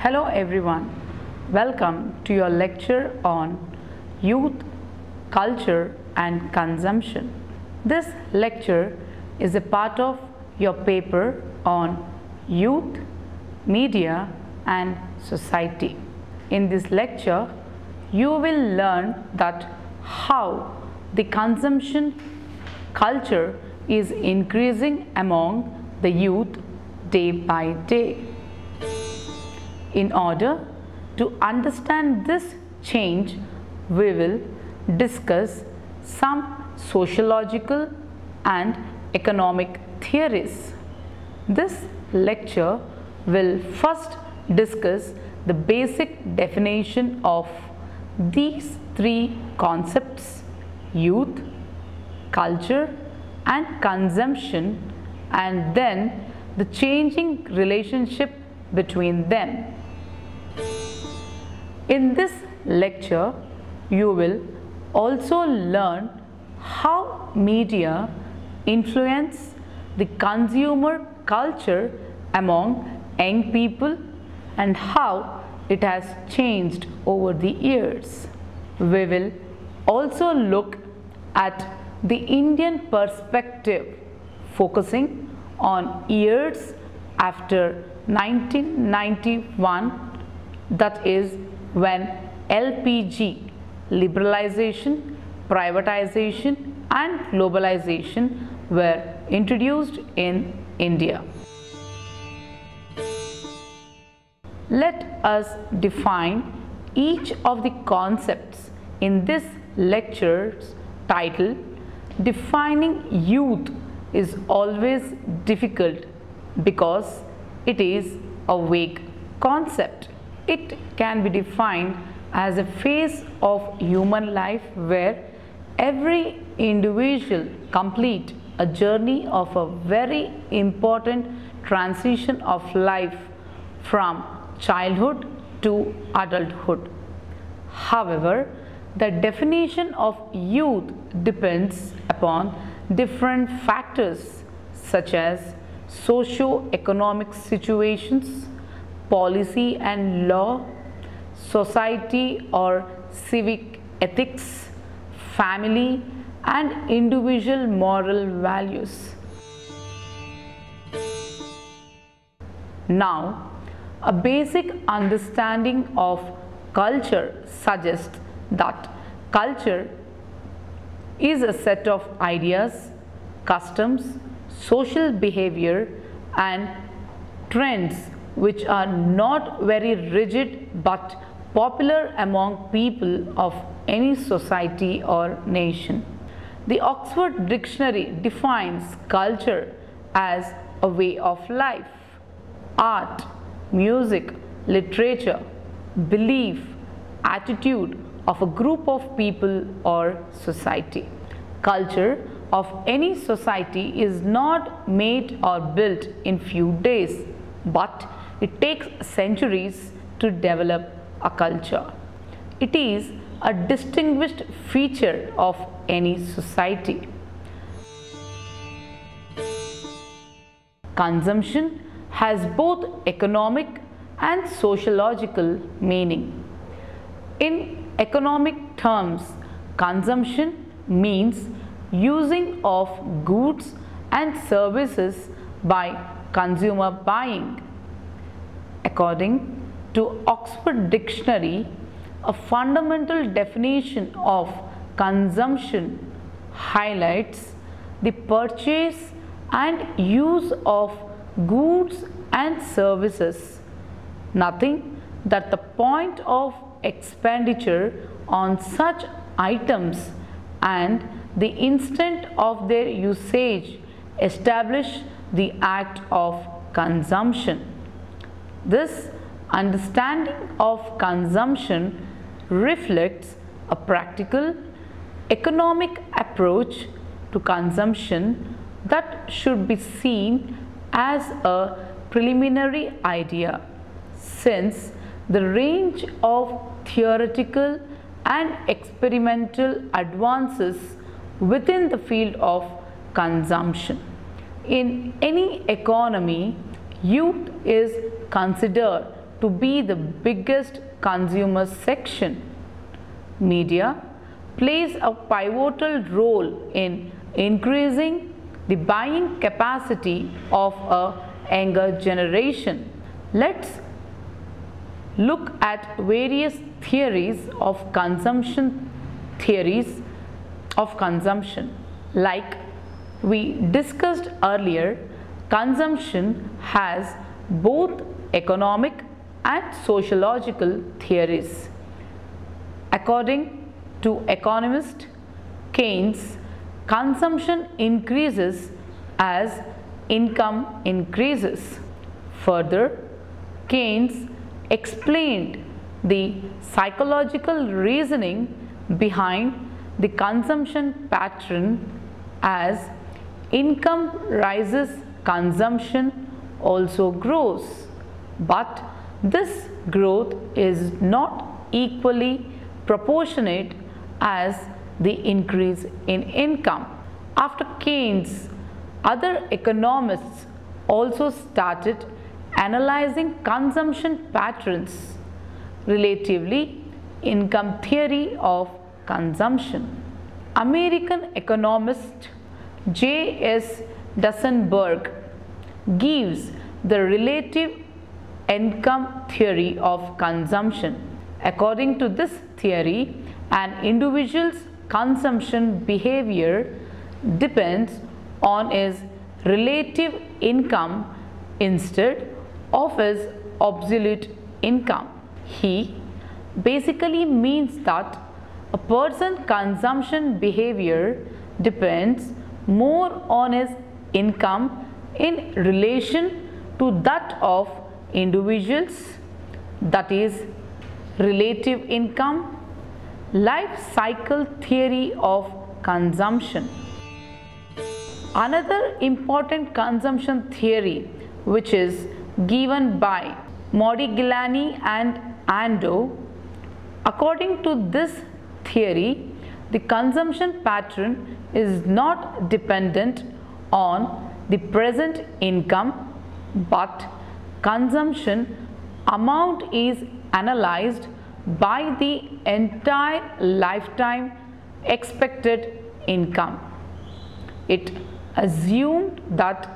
Hello everyone, welcome to your lecture on youth, culture and consumption. This lecture is a part of your paper on youth, media and society. In this lecture, you will learn that how the consumption culture is increasing among the youth day by day. In order to understand this change, we will discuss some sociological and economic theories. This lecture will first discuss the basic definition of these three concepts: youth, culture and consumption, and then the changing relationship between them. In this lecture, you will also learn how media influence the consumer culture among young people and how it has changed over the years. We will also look at the Indian perspective, focusing on years after 1991, that is when LPG, liberalization, privatization and globalization were introduced in India. Let us define each of the concepts in this lecture's title. Defining youth is always difficult because it is a vague concept. It can be defined as a phase of human life where every individual completes a journey of a very important transition of life from childhood to adulthood. However, the definition of youth depends upon different factors such as socio-economic situations, policy and law, society or civic ethics, family and individual moral values. Now, a basic understanding of culture suggests that culture is a set of ideas, customs, social behavior and trends which are not very rigid but popular among people of any society or nation. The Oxford Dictionary defines culture as a way of life, art, music, literature, belief, attitude of a group of people or society. Culture of any society is not made or built in few days, but it takes centuries to develop a culture. It is a distinguished feature of any society. Consumption has both economic and sociological meaning. In economic terms, consumption means using of goods and services by consumer buying. According to Oxford Dictionary, a fundamental definition of consumption highlights the purchase and use of goods and services, nothing that the point of expenditure on such items and the instant of their usage establish the act of consumption. This understanding of consumption reflects a practical, economic approach to consumption that should be seen as a preliminary idea, since the range of theoretical and experimental advances within the field of consumption. In any economy, youth is considered to be the biggest consumer section. Media plays a pivotal role in increasing the buying capacity of a younger generation. Let's look at various theories of consumption. Like we discussed earlier, consumption has both economic and sociological theories. According to economist Keynes, consumption increases as income increases. Further, Keynes explained the psychological reasoning behind the consumption pattern as income rises, consumption also grows, but this growth is not equally proportionate as the increase in income. After Keynes, other economists also started analyzing consumption patterns, relatively income theory of consumption. American economist J.S. Duesenberg gives the relative income theory of consumption. According to this theory, an individual's consumption behavior depends on his relative income instead of his absolute income. He basically means that a person's consumption behavior depends more on his income in relation to that of individuals, that is, relative income. Life cycle theory of consumption. Another important consumption theory, which is given by Modigliani and Ando. According to this theory, the consumption pattern is not dependent on the present income, but consumption amount is analyzed by the entire lifetime expected income. It assumed that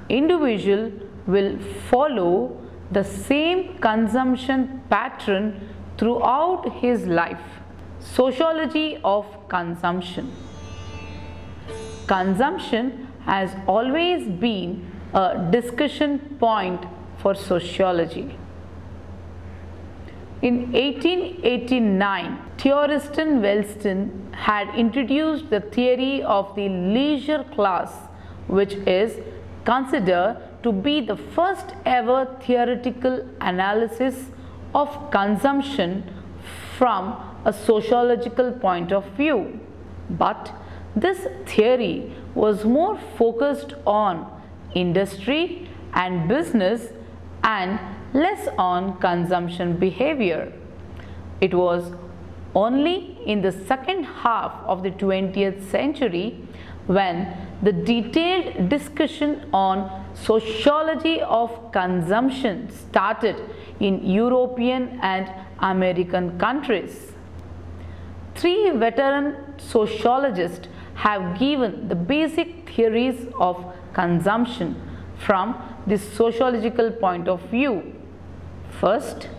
individual will follow the same consumption pattern throughout his life. Sociology of consumption. Consumption has always been a discussion point for sociology. In 1889, Theoriston Wellston had introduced the theory of the leisure class, which is considered to be the first ever theoretical analysis of consumption from a sociological point of view. But this theory was more focused on industry and business and less on consumption behavior. It was only in the second half of the 20th century when the detailed discussion on sociology of consumption started in European and American countries. Three veteran sociologists have given the basic theories of consumption from the sociological point of view. First,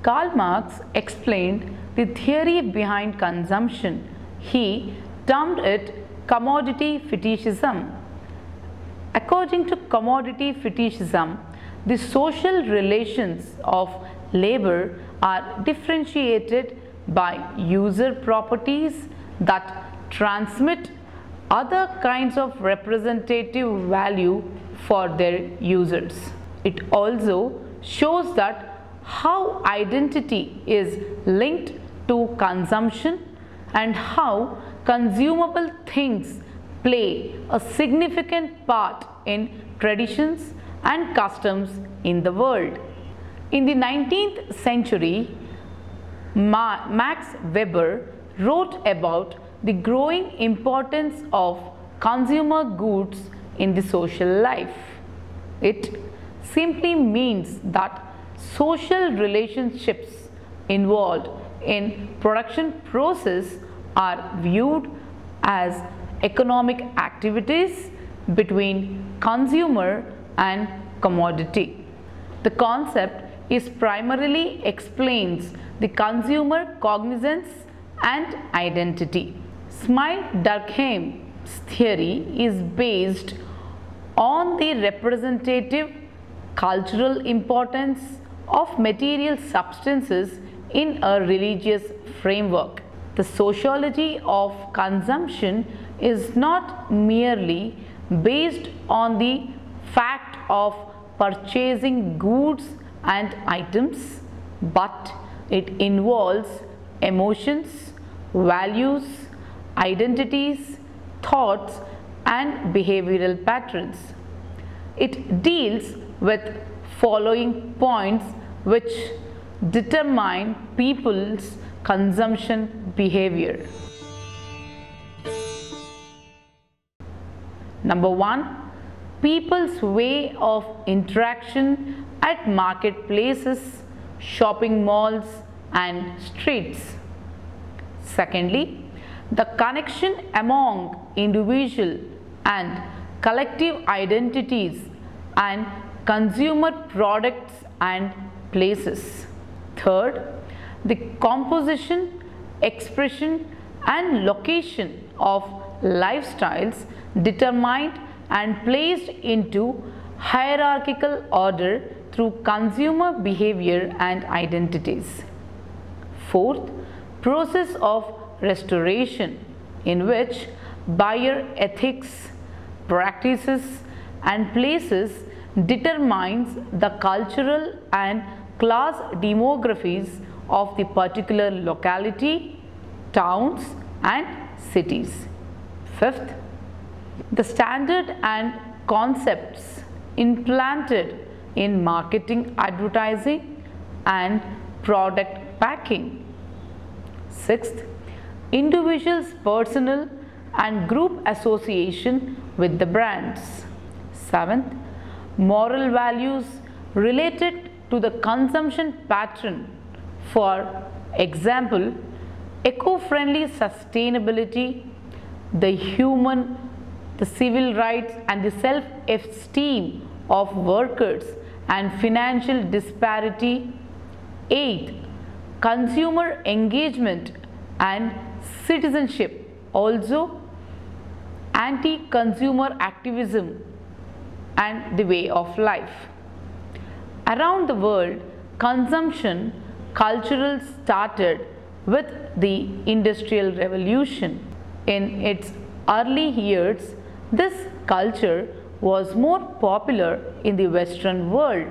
Karl Marx explained the theory behind consumption. He termed it commodity fetishism. According to commodity fetishism, the social relations of labor are differentiated by user properties that transmit other kinds of representative value for their users. It also shows that how identity is linked to consumption and how consumable things play a significant part in traditions and customs in the world. In the 19th century, Max Weber wrote about the growing importance of consumer goods in the social life. It simply means that social relationships involved in production process are viewed as economic activities between consumer and commodity. The concept is primarily explains the consumer cognizance and identity. Smile-Durkheim's theory is based on the representative cultural importance of material substances in a religious framework. The sociology of consumption is not merely based on the fact of purchasing goods and items, but it involves emotions, values, identities, thoughts, and behavioral patterns. It deals with following points which determine people's consumption behavior. Number 1. People's way of interaction at marketplaces, shopping malls, and streets. Secondly, the connection among individual and collective identities and consumer products and places. Third, the composition, expression, and location of lifestyles determined and placed into hierarchical order through consumer behavior and identities. Fourth, process of restoration in which buyer ethics, practices, and places determines the cultural and class demographies of the particular locality, towns, and cities. Fifth, the standard and concepts implanted in marketing, advertising, and product packing. Sixth, individuals' personal and group association with the brands. Seventh, moral values related to the consumption pattern. For example, eco-friendly sustainability, the civil rights and the self-esteem of workers and financial disparity. 8. Consumer engagement and citizenship, also anti-consumer activism and the way of life. Around the world, consumption culture started with the Industrial Revolution. In its early years, this culture was more popular in the Western world,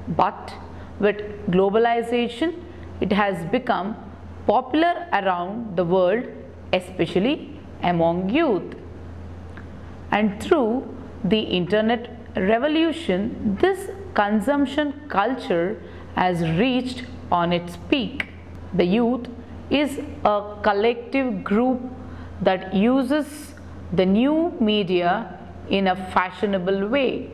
but with globalization, it has become popular around the world, especially among youth. And through the internet revolution, this consumption culture has reached on its peak. The youth is a collective group that uses the new media in a fashionable way.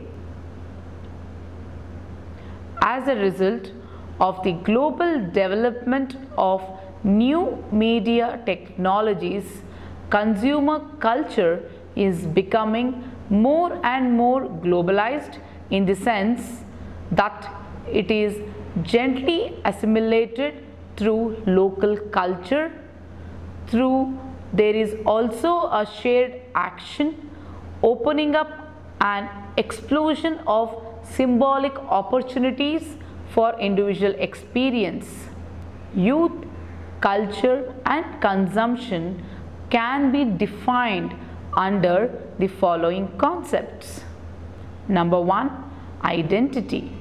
As a result of the global development of new media technologies, consumer culture is becoming more and more globalized in the sense that it is gently assimilated through local culture. There is also a shared action, opening up an explosion of symbolic opportunities for individual experience. Youth, culture, and consumption can be defined under the following concepts. Number 1, identity.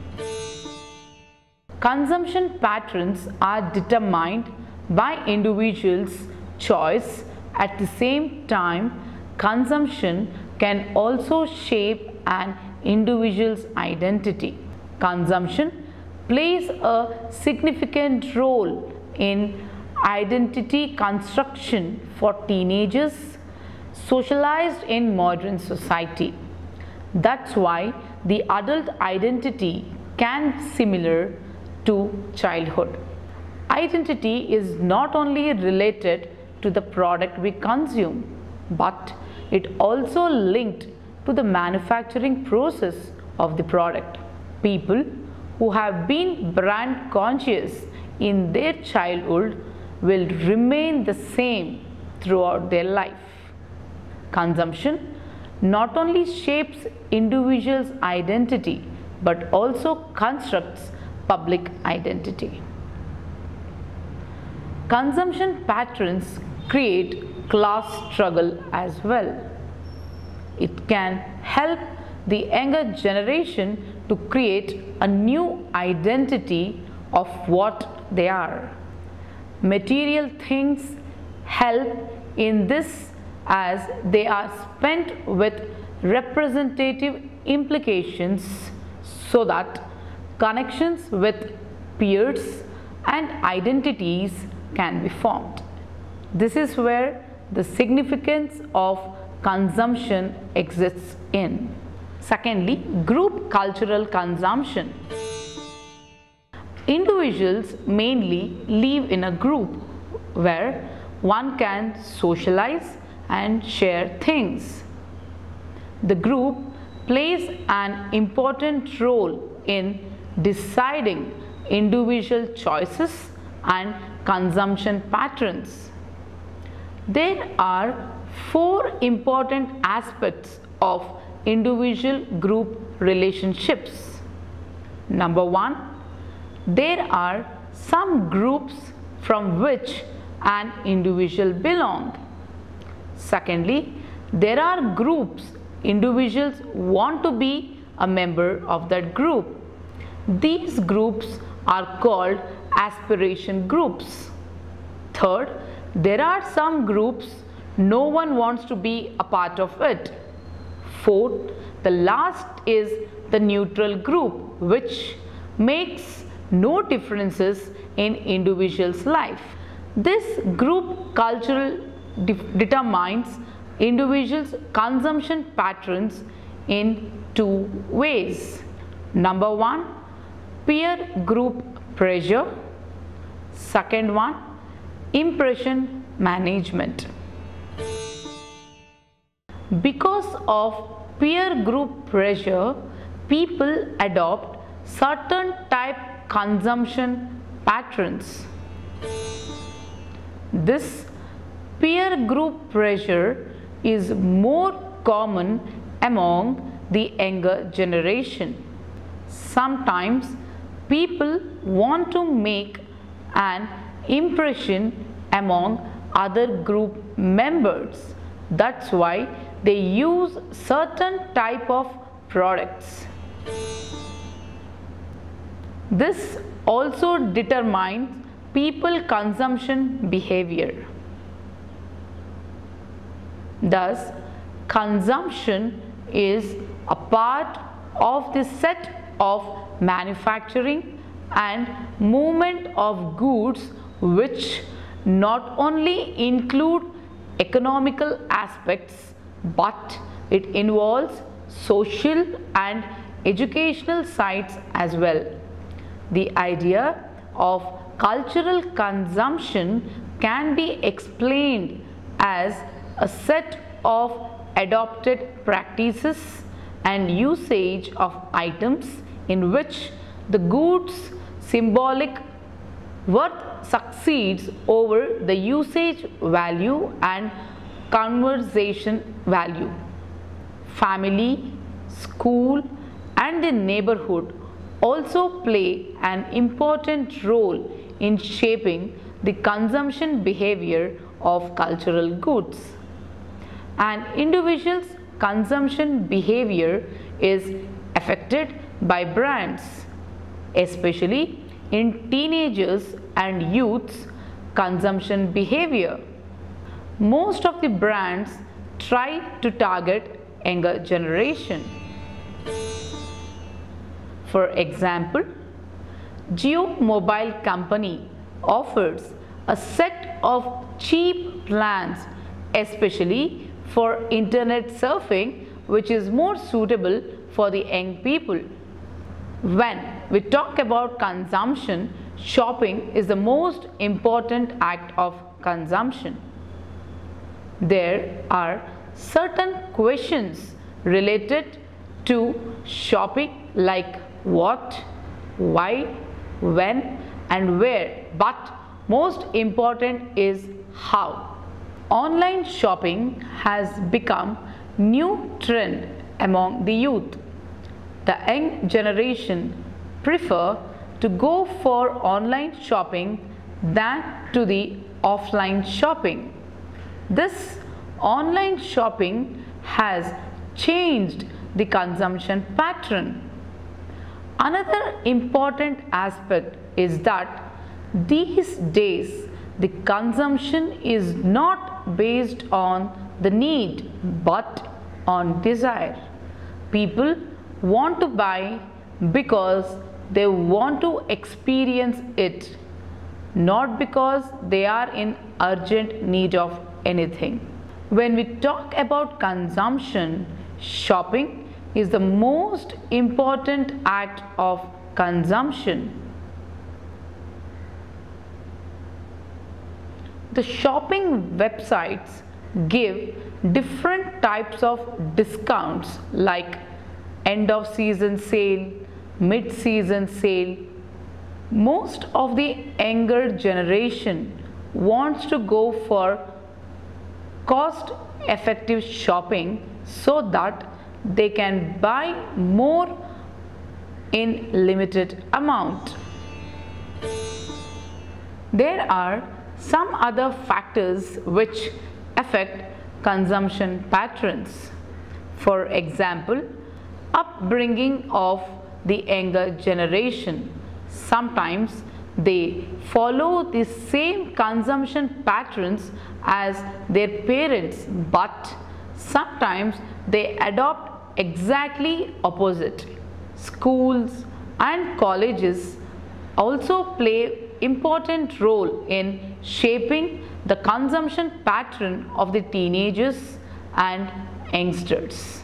Consumption patterns are determined by individuals' choice. At the same time, consumption can also shape an individual's identity. Consumption plays a significant role in identity construction for teenagers socialized in modern society. That's why the adult identity can be similar to childhood. Identity is not only related to the product we consume, but it also linked to the manufacturing process of the product. People who have been brand conscious in their childhood will remain the same throughout their life. Consumption not only shapes individuals' identity but also constructs public identity. Consumption patterns create class struggle as well. It can help the younger generation to create a new identity of what they are. Material things help in this as they are spent with representative implications so that connections with peers and identities can be formed. This is where the significance of consumption exists in. Secondly, group cultural consumption. Individuals mainly live in a group where one can socialize and share things. The group plays an important role in deciding individual choices and consumption patterns. There are 4 important aspects of individual group relationships. Number 1, there are some groups from which an individual belongs. Secondly, there are groups individuals want to be a member of that group. These groups are called aspiration groups. Third, there are some groups no one wants to be a part of it. Fourth, the last is the neutral group, which makes no differences in individual's life. This group culture determines individuals' consumption patterns in 2 ways. Number 1, peer group pressure. Second one, impression management. Because of peer group pressure, people adopt certain type consumption patterns. This peer group pressure is more common among the younger generation. Sometimes people want to make an impression among other group members. That's why they use certain type of products. This also determines people consumption behavior. Thus, consumption is a part of the set of manufacturing and movement of goods, which not only include economical aspects, but it involves social and educational sides as well. The idea of cultural consumption can be explained as a set of adopted practices and usage of items in which the goods' symbolic worth succeeds over the usage value and conversation value. Family, school, and the neighborhood also play an important role in shaping the consumption behavior of cultural goods. An individual's consumption behavior is affected by brands, especially in teenagers and youth's consumption behavior. Most of the brands try to target younger generation. For example, Jio Mobile Company offers a set of cheap plans, especially for internet surfing, which is more suitable for the young people. When we talk about consumption, shopping is the most important act of consumption. There are certain questions related to shopping like what, why, when and where, but most important is how. Online shopping has become new trend among the youth. The young generation prefer to go for online shopping than to the offline shopping. This online shopping has changed the consumption pattern. Another important aspect is that these days the consumption is not based on the need but on desire. People want to buy because they want to experience it, not because they are in urgent need of anything. When we talk about consumption, shopping is the most important act of consumption. The shopping websites give different types of discounts like end of season sale, mid season sale. Most of the younger generation wants to go for cost effective shopping so that they can buy more in limited amount. There are some other factors which affect consumption patterns. For example, upbringing of the younger generation. Sometimes they follow the same consumption patterns as their parents, but sometimes they adopt exactly opposite. Schools and colleges also play important role in shaping the consumption pattern of the teenagers and youngsters.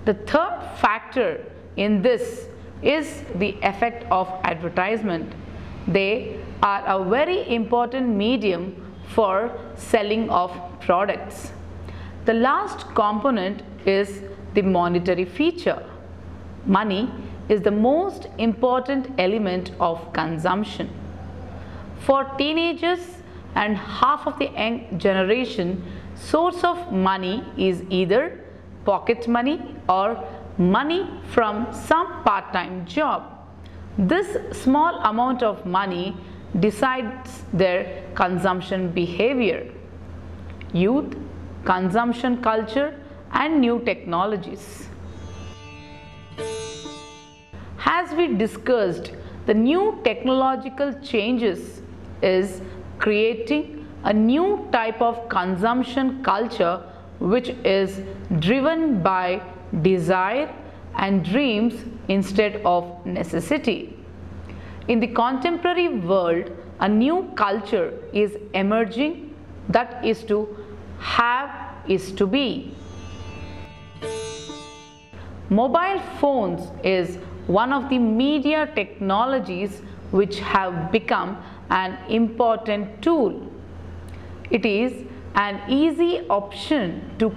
The third factor in this is the effect of advertisement. They are a very important medium for selling of products. The last component is the monetary feature. Money is the most important element of consumption. For teenagers and half of the young generation, source of money is either pocket money or money from some part-time job. This small amount of money decides their consumption behavior. Youth, consumption culture and new technologies. As we discussed, the new technological changes is creating a new type of consumption culture which is driven by desire and dreams instead of necessity. In the contemporary world, a new culture is emerging that is to have is to be. Mobile phones is one of the media technologies which have become an important tool. It is an easy option to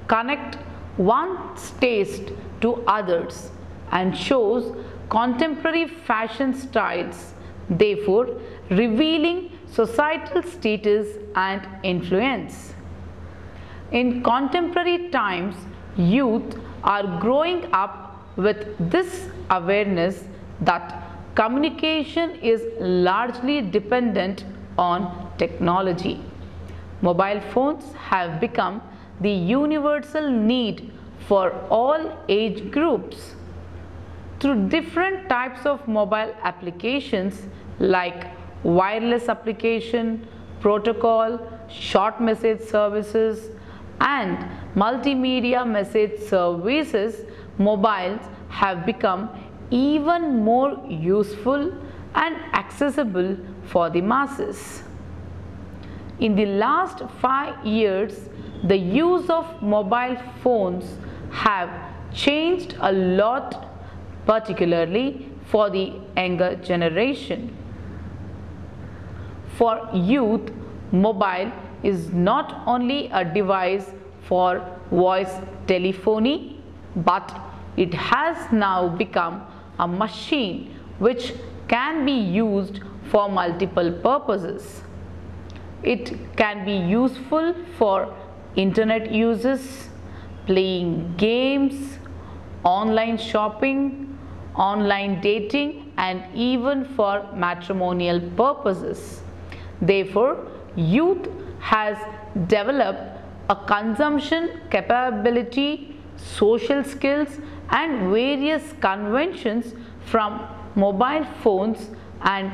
connect one's taste to others and shows contemporary fashion styles, therefore revealing societal status and influence. In contemporary times, youth are growing up with this awareness that communication is largely dependent on technology. Mobile phones have become the universal need for all age groups. Through different types of mobile applications like wireless application, protocol, short message services and multimedia message services, mobiles have become even more useful and accessible for the masses. In the last 5 years, the use of mobile phones have changed a lot particularly for the younger generation. For youth, mobile is not only a device for voice telephony, but it has now become a machine which can be used for multiple purposes. It can be useful for internet uses, playing games, online shopping, online dating, and even for matrimonial purposes. Therefore, youth has developed a consumption capability, social skills, and various conventions from mobile phones, and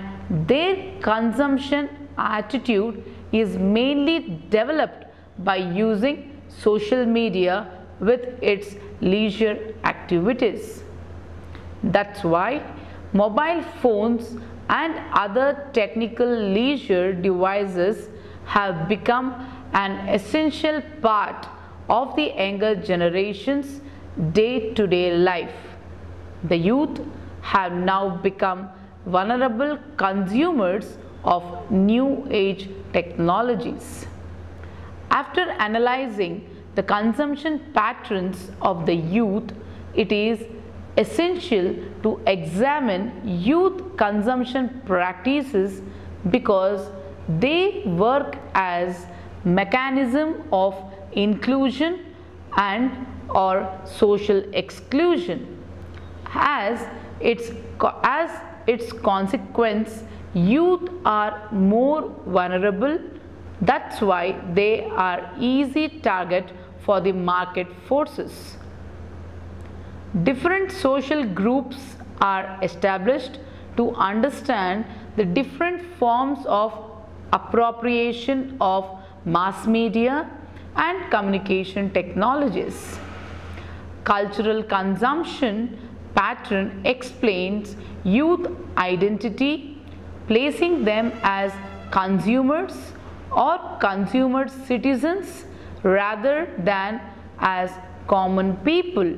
their consumption attitude is mainly developed by using social media with its leisure activities. That's why mobile phones and other technical leisure devices have become an essential part of the younger generation's day-to-day life. The youth have now become vulnerable consumers of new age technologies. After analyzing the consumption patterns of the youth, it is essential to examine youth consumption practices because they work as mechanism of inclusion and or social exclusion. As its consequence, youth are more vulnerable. That's why they are easy target for the market forces. Different social groups are established to understand the different forms of appropriation of mass media and communication technologies. Cultural consumption pattern explains youth identity, placing them as consumers or consumer citizens rather than as common people.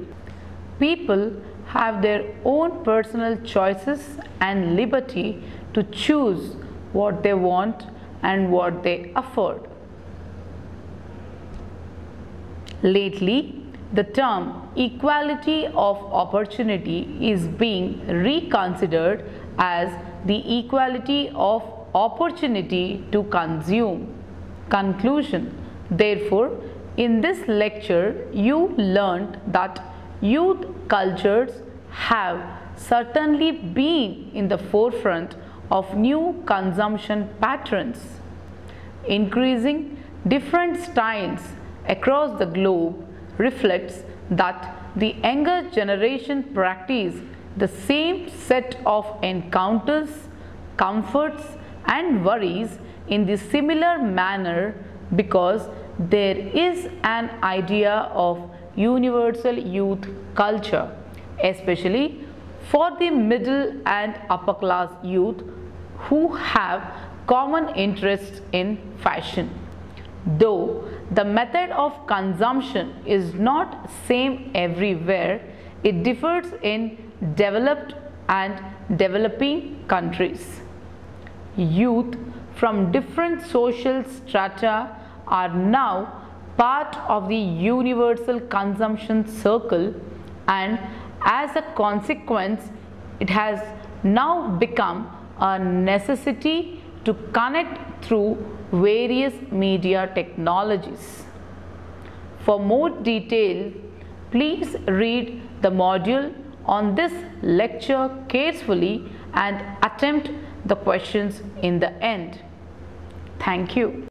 People have their own personal choices and liberty to choose what they want and what they afford. Lately, the term equality of opportunity is being reconsidered as the equality of opportunity to consume. Conclusion. Therefore, in this lecture, you learned that youth cultures have certainly been in the forefront of new consumption patterns. Increasing different styles across the globe reflects that the younger generation practice the same set of encounters, comforts, and worries in the similar manner because there is an idea of universal youth culture, especially for the middle and upper class youth who have common interests in fashion. Though the method of consumption is not same everywhere, it differs in developed and developing countries. Youth from different social strata are now part of the universal consumption circle, and as a consequence, it has now become a necessity to connect through various media technologies. For more detail, please read the module on this lecture carefully and attempt the questions in the end. Thank you.